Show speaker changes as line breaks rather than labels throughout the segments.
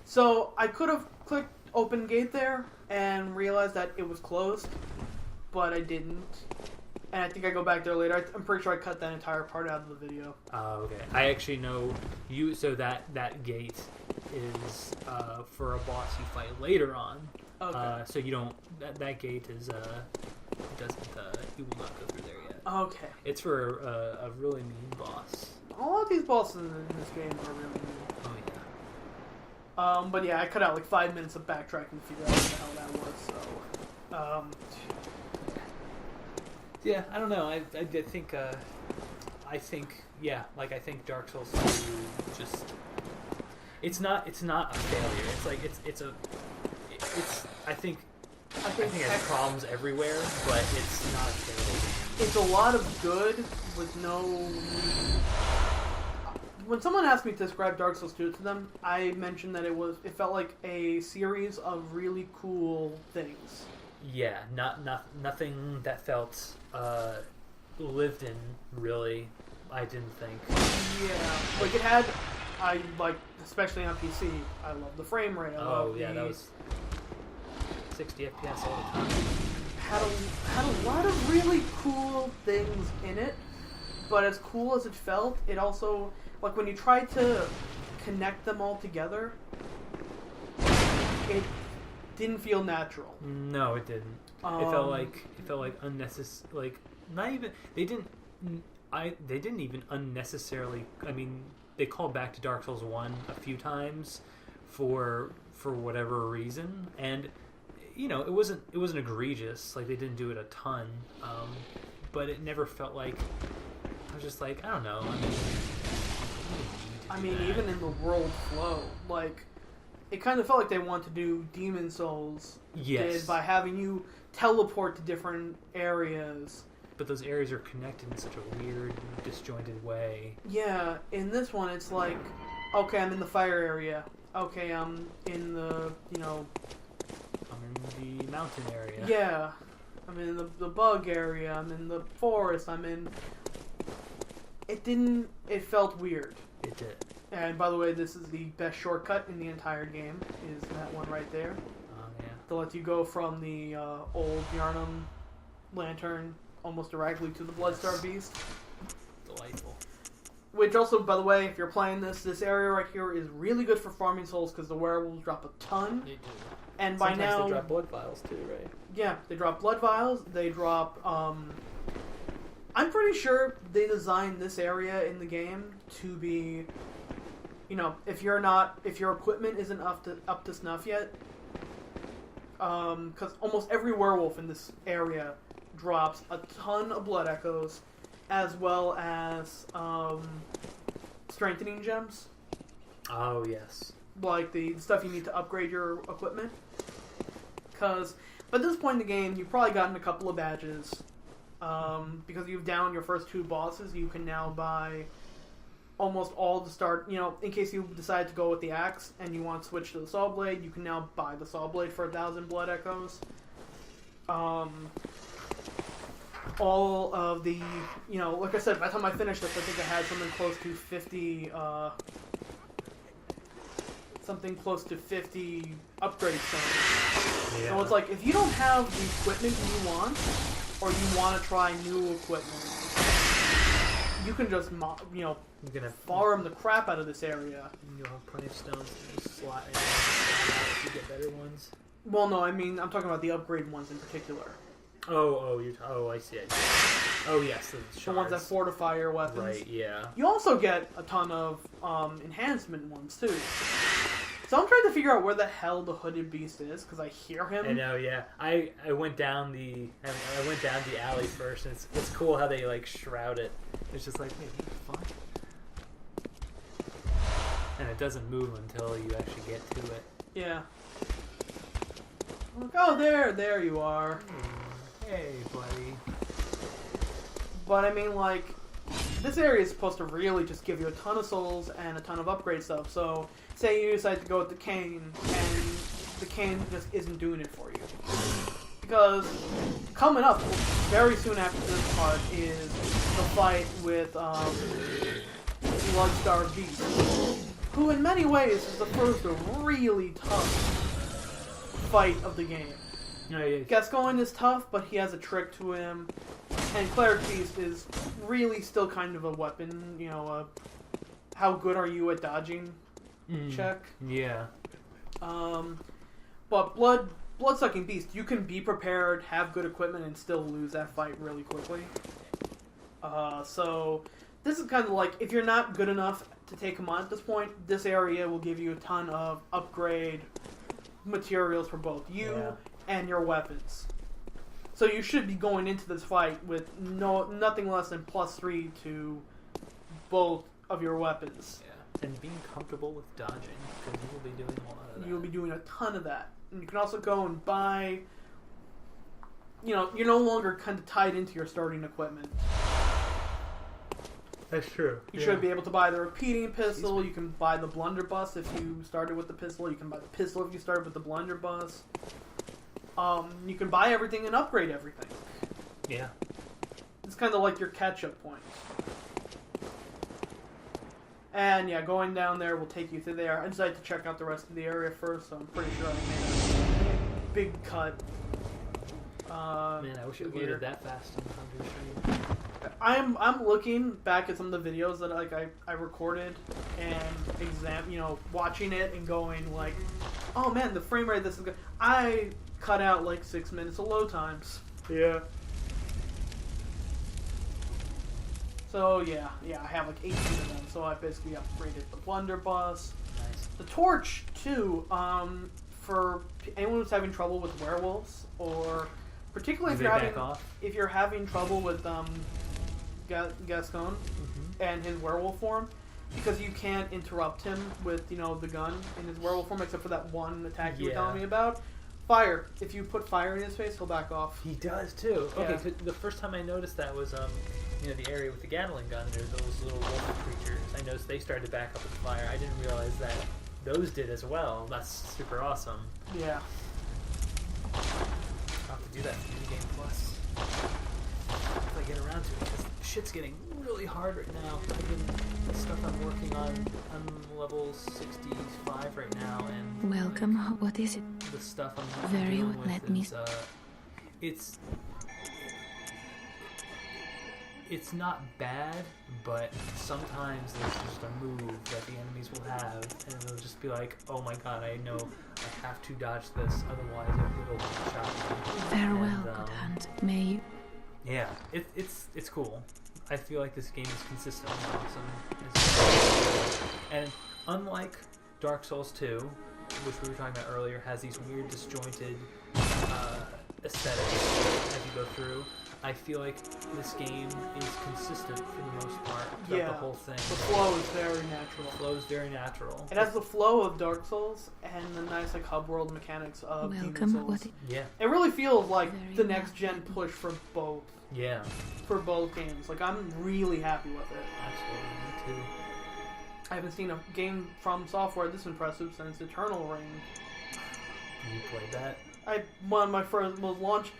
So I could have clicked open gate there and realized that it was closed, but I didn't. And I think I go back there later. I'm pretty sure I cut that entire part out of the video.
Oh, okay. I actually know you. So that gate is for a boss you fight later on.
Okay.
So you don't. That gate is doesn't. You will not go through there yet.
Okay.
It's for a really mean boss.
All of these bosses in this game are really mean.
Oh yeah.
But yeah, I cut out like 5 minutes of backtracking to figure out what the hell that was. So.
Yeah, I don't know. I think yeah, like I think Dark Souls 2 just it's not a failure. It's like it's I think it has problems everywhere, but it's not a failure.
It's a lot of good with no. When someone asked me to describe Dark Souls 2 to them, I mentioned that it felt like a series of really cool things.
Yeah, nothing that felt lived in, really. I didn't think.
Yeah, like it had, especially on PC. I love the frame rate.
That was 60 FPS all the time.
Had a lot of really cool things in it, but as cool as it felt, it also, like when you tried to connect them all together, it didn't feel natural.
No, it didn't. It felt like unnecessary. Like not even they didn't even unnecessarily. I mean, they called back to Dark Souls 1 a few times for whatever reason, and it wasn't egregious. Like they didn't do it a ton, but it never felt like. I was just like, I don't know. I mean,
even in the world flow, like. It kind of felt like they wanted to do Demon Souls did by having you teleport to different areas.
But those areas are connected in such a weird, disjointed way.
Yeah, in this one it's like, okay, I'm in the fire area. Okay, I'm in the,
I'm in the mountain area.
Yeah. I'm in the bug area. I'm in the forest. It felt weird.
It did.
And by the way, this is the best shortcut in the entire game, is that one right there.
Yeah.
To let you go from the old Yharnam lantern almost directly to the Bloodstar Beast.
Delightful.
Which also, by the way, if you're playing this area right here is really good for farming souls because the werewolves drop a ton.
They do.
And
sometimes
by now...
they drop blood vials too, right?
Yeah, they drop blood vials. They drop... I'm pretty sure they designed this area in the game to be... if your equipment isn't up to snuff yet, because almost every werewolf in this area drops a ton of blood echoes, as well as strengthening gems.
Oh yes,
like the stuff you need to upgrade your equipment. Because by this point in the game, you've probably gotten a couple of badges. Because you've downed your first 2 bosses, you can now buy almost all the start, in case you decide to go with the axe and you want to switch to the saw blade, you can now buy the saw blade for 1,000 blood echoes. All of the, like I said, by the time I finished this, I think I had something close to 50, upgrade stones.
Yeah.
So it's like, if you don't have the equipment you want, or you want to try new equipment, you can just, farm the crap out of this area.
You'll have plenty of stones to just slot in if you get better ones.
Well, no, I mean, I'm talking about the upgrade ones in particular.
I see. Oh, yes,
the ones that fortify your weapons.
Right, yeah.
You also get a ton of enhancement ones, too. So I'm trying to figure out where the hell the hooded beast is, because I hear him.
I know, yeah. I went down the alley first, and it's cool how they shroud it. It's just like, wait, what the fuck? And it doesn't move until you actually get to it.
Yeah. Like, oh, there you are.
Hey, buddy.
But I mean, this area is supposed to really just give you a ton of souls and a ton of upgrade stuff. So, say you decide to go with the cane, and the cane just isn't doing it for you. Because coming up very soon after this part is the fight with Bloodstar Beast. who in many ways is the first really tough fight of the game.
No, yeah.
Gascoigne is tough, but he has a trick to him, and Cleric Beast is really still kind of a weapon. You know, how good are you at dodging? Check.
Yeah.
But Bloodsucking Beast, you can be prepared, have good equipment, and still lose that fight really quickly. So this is kind of like, if you're not good enough to take him on at this point, this area will give you a ton of upgrade materials for both you and your weapons. So you should be going into this fight with nothing less than +3 to both of your weapons.
Yeah. And being comfortable with dodging, because you will be doing a lot of that.
You will be doing a ton of that. And you can also go and buy... You know, you're no longer kind of tied into your starting equipment.
That's true.
You should be able to buy the repeating pistol. You can buy the blunderbuss if you started with the pistol. You can buy the pistol if you started with the blunderbuss. You can buy everything and upgrade everything.
Yeah.
It's kind of like your catch-up point. And yeah, going down there will take you through there. I decided to check out the rest of the area first, so I'm pretty sure I made a big cut.
Man, I wish it loaded that fast in the Hungry Stream.
I'm looking back at some of the videos that I recorded and watching it and going like, oh man, the frame rate of this is good. I cut out like 6 minutes of load times.
Yeah.
So yeah, I have like 18 of them. So I basically upgraded the blunderbuss,
Nice.
the torch too. For anyone who's having trouble with werewolves, or particularly if you're having trouble with Gascoigne and his werewolf form, because you can't interrupt him with the gun in his werewolf form except for that one attack you were telling me about. Fire. If you put fire in his face, he'll back off.
He does too. Okay, so the first time I noticed that was the area with the Gatling gun. There's those little wolf creatures. I noticed they started to back up with fire. I didn't realize that those did as well. That's super awesome.
Yeah.
I'll have to do that for New Game Plus if I get around to it, because shit's getting really hard right now. The stuff I'm working on, I'm level 65 right now, and
welcome. What is it?
The stuff I'm
Very
dealing
well.
with
Let me.
It's not bad, but sometimes there's just a move that the enemies will have, and it'll just be like, oh my god, I know I have to dodge this, otherwise it will one-shot me.
Farewell, good hunt. May you...
Yeah, it's cool. I feel like this game is consistent and awesome. And unlike Dark Souls 2, which we were talking about earlier, has these weird disjointed aesthetics as you go through, I feel like this game is consistent for the most part throughout the whole thing.
The flow is very natural.
The flow is very natural.
It has the flow of Dark Souls and the nice hub world mechanics of Demon Souls.
Yeah.
It really feels like the next gen push for both.
Yeah.
For both games. Like, I'm really happy with it.
Absolutely, me too.
I haven't seen a game from software this impressive since Eternal Reign.
You played that?
One of my first launch.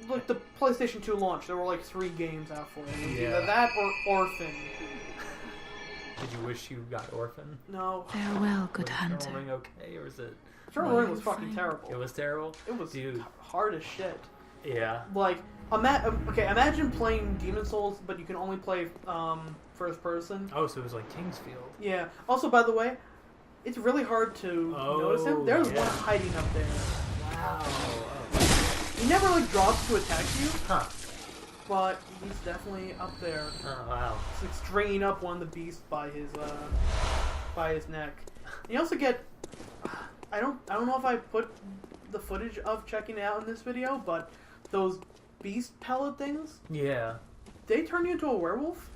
Like the PlayStation 2 launch, there were like 3 games out for it. It was either that or Orphan.
Did you wish you got Orphan?
No.
Farewell, good hunter.
Was Eternal Ring okay, or was it...
Eternal Ring was fucking terrible.
It was terrible?
It was hard as shit.
Yeah.
Like, imagine playing Demon Souls, but you can only play first person.
Oh, so it was like Kingsfield.
Yeah. Also, by the way, it's really hard to notice him. There's one hiding up there.
Wow.
He never drops to attack you.
Huh.
But he's definitely up there.
Oh wow.
It's like stringing up one of the beasts by his neck. And you also get I don't know if I put the footage of checking it out in this video, but those beast pellet things.
Yeah.
They turn you into a werewolf.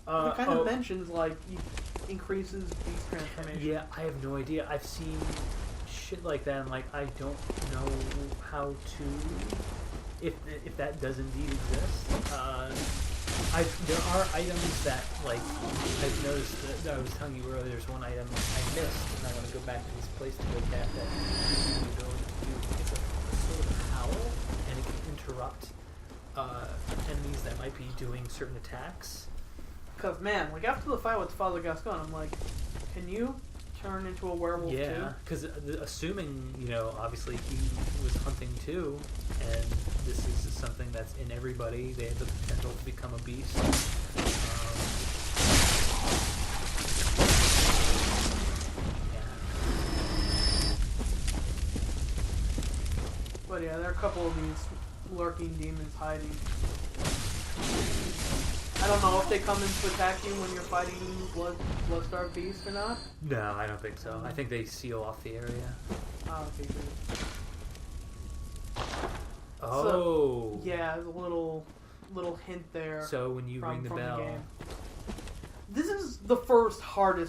It kind of mentions increases beast transformation.
Yeah, I have no idea. I've seen shit like that, and I don't know how to, if that does indeed exist. There are items that I've noticed that I was telling you earlier. There's one item I missed, and I want to go back to this place to look at that. It's a sort of howl, and it can interrupt enemies that might be doing certain attacks.
Because, man, like, after the fight with Father Gascon, I'm like, can you turn into a werewolf too?
Yeah, because assuming, obviously he was hunting too, and this is something that's in everybody, they have the potential to become a beast.
But yeah, there are a couple of these lurking demons hiding. I don't know if they come in to attack you when you're fighting Bloodstar Beast or not.
No, I don't think so. I think they seal off the area.
Oh, okay, good.
Oh.
So, yeah, there's a little hint there.
So when you ring the bell.
The game. This is the first hard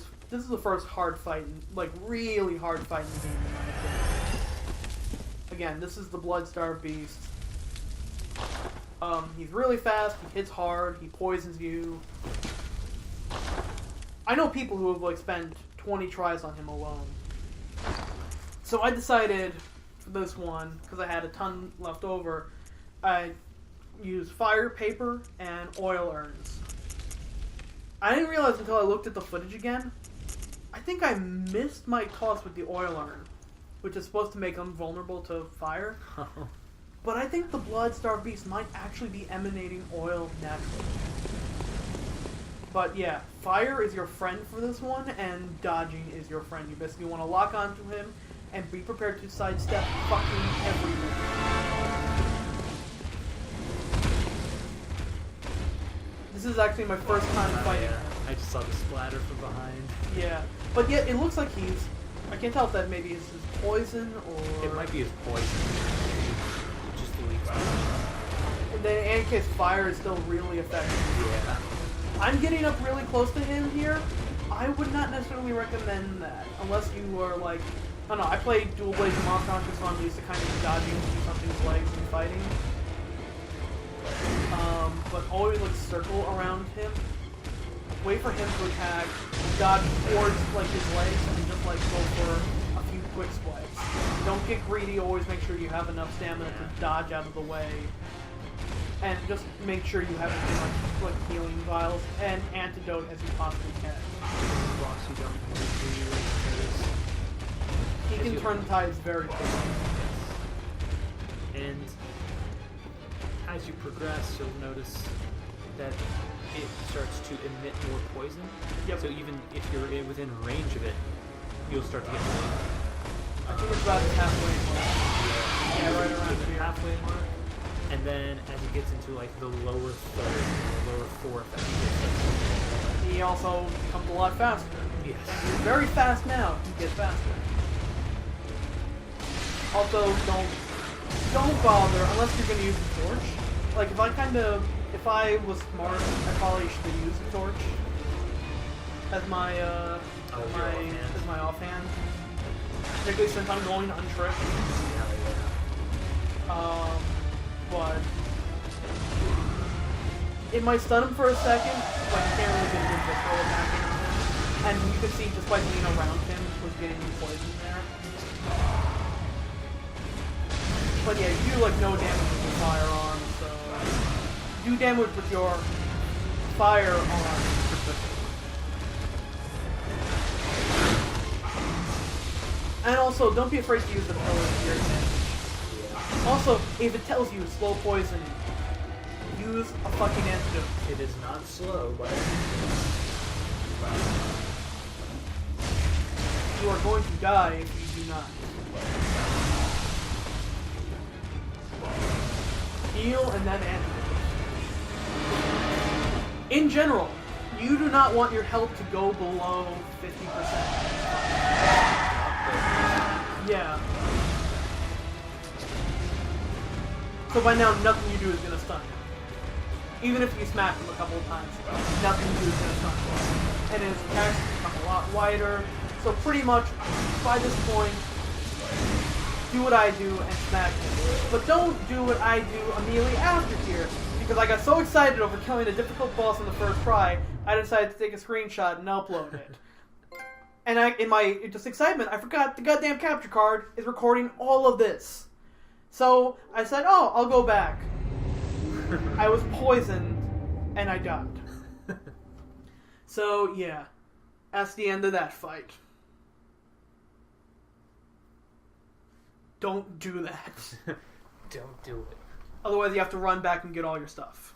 fight, like really hard fight in the game, in my opinion. Again, this is the Bloodstar Beast. He's really fast, he hits hard, he poisons you. I know people who have spent 20 tries on him alone. So I decided for this one, because I had a ton left over, I used fire, paper, and oil urns. I didn't realize until I looked at the footage again, I think I missed my toss with the oil urn, which is supposed to make him vulnerable to fire. But I think the Bloodstar Beast might actually be emanating oil naturally. But yeah, fire is your friend for this one, and dodging is your friend. You basically want to lock onto him and be prepared to sidestep fucking everything. This is actually my first time fighting him.
I just saw the splatter from behind.
Yeah, but yet it looks like he's... I can't tell if that maybe is his poison or...
It might be his poison. Just leaks out.
And then in any case, fire is still really effective.
Yeah.
I'm getting up really close to him here. I would not necessarily recommend that. Unless you are like... I don't know, I play Dual Blades and Monster Hunter, so I'm used to kind of dodging something's legs and fighting. But always circle around him. Wait for him to attack, dodge towards his legs, and just go for a few quick swipes. Don't get greedy, always make sure you have enough stamina to dodge out of the way. And just make sure you have as much healing vials and antidote as you possibly can. He can turn the tides very quickly.
And as you progress, you'll notice that it starts to emit more poison.
Yep.
So even if you're within range of it, you'll start to get poison.
I think it's about halfway mark. Yeah, right around
the
here.
halfway mark. And then as he gets into the lower third, lower fourth,
he also becomes a lot faster.
Yes.
He's very fast now. He gets faster. Also, don't bother unless you're going to use the torch. If I was smart, I probably should have used the torch as my offhand. Particularly since I'm going untripped. But it might stun him for a second, but you can't really get a good visceral attack into him. And you can see just by being around him was getting poison there. But yeah, you do no damage with your firearm, so do damage with your firearm. And also, don't be afraid to use the pillar to your advantage. Also, if it tells you slow poison, use a fucking antidote.
It is not slow, but
you are going to die if you do not. Heal and then antidote. In general, you do not want your health to go below 50%. Yeah. So by now, nothing you do is going to stun him. Even if you smack him a couple of times, nothing you do is going to stun him. And his attacks become a lot wider. So pretty much, by this point, do what I do and smack him. But don't do what I do immediately after here. Because I got so excited over killing a difficult boss on the first try, I decided to take a screenshot and upload it. And in my excitement, I forgot the goddamn capture card is recording all of this. So I said, oh, I'll go back. I was poisoned, and I died. So, yeah. That's the end of that fight. Don't do that.
Don't do it.
Otherwise, you have to run back and get all your stuff.